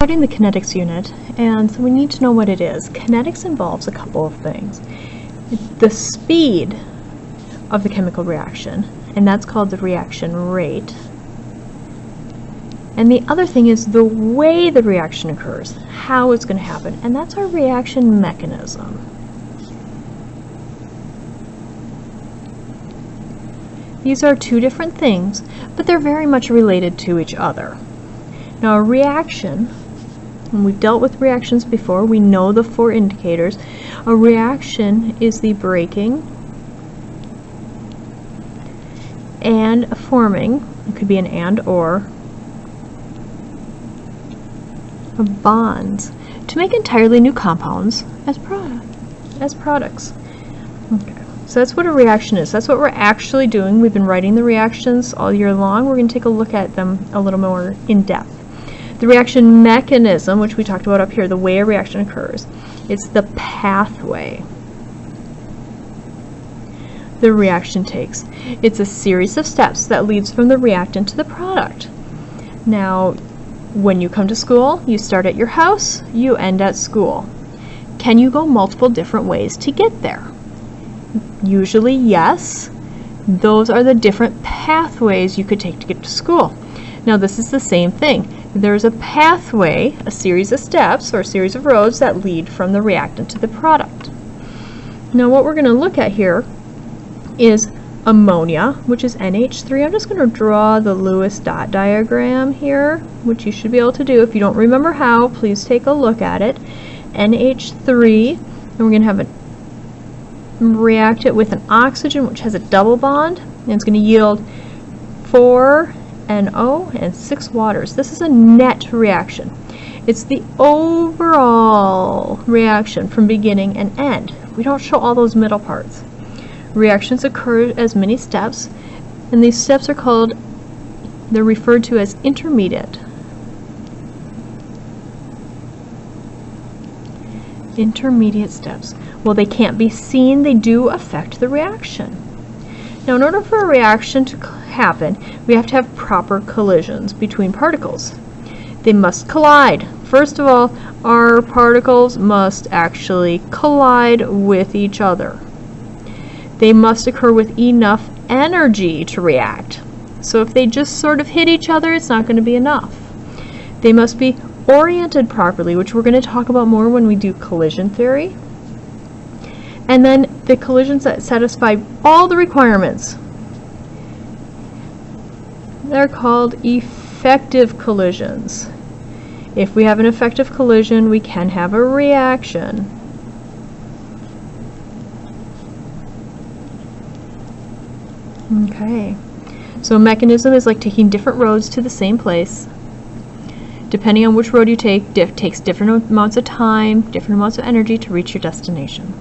Starting the kinetics unit, and so we need to know what it is. Kinetics involves a couple of things. The speed of the chemical reaction, and that's called the reaction rate. And the other thing is the way the reaction occurs, how it's going to happen, and that's our reaction mechanism. These are two different things, but they're very much related to each other. Now a reaction, and we've dealt with reactions before, we know the four indicators. A reaction is the breaking and a forming, it could be an and or, of bonds to make entirely new compounds as products. Okay. So that's what a reaction is. That's what we're actually doing. We've been writing the reactions all year long. We're going to take a look at them a little more in depth. The reaction mechanism, which we talked about up here, the way a reaction occurs, it's the pathway the reaction takes. It's a series of steps that leads from the reactant to the product. Now, when you come to school, you start at your house, you end at school. Can you go multiple different ways to get there? Usually, yes. Those are the different pathways you could take to get to school. Now, this is the same thing. There's a pathway, a series of steps, or a series of roads that lead from the reactant to the product. Now, what we're going to look at here is ammonia, which is NH3. I'm just going to draw the Lewis dot diagram here, which you should be able to do. If you don't remember how, please take a look at it. NH3, and we're going to have a react it with an oxygen, which has a double bond, and it's going to yield 4 NO and 6 waters. This is a net reaction. It's the overall reaction from beginning and end. We don't show all those middle parts. Reactions occur as many steps, and these steps are called, they're referred to as intermediate. Intermediate steps. Well, they can't be seen, they do affect the reaction. Now, in order for a reaction to happen, we have to have proper collisions between particles. They must collide. First of all, our particles must actually collide with each other. They must occur with enough energy to react. So if they just sort of hit each other, it's not going to be enough. They must be oriented properly, which we're going to talk about more when we do collision theory. And then the collisions that satisfy all the requirements, they're called effective collisions. If we have an effective collision, we can have a reaction. Okay, so a mechanism is like taking different roads to the same place. Depending on which road you take, takes different amounts of time, different amounts of energy to reach your destination.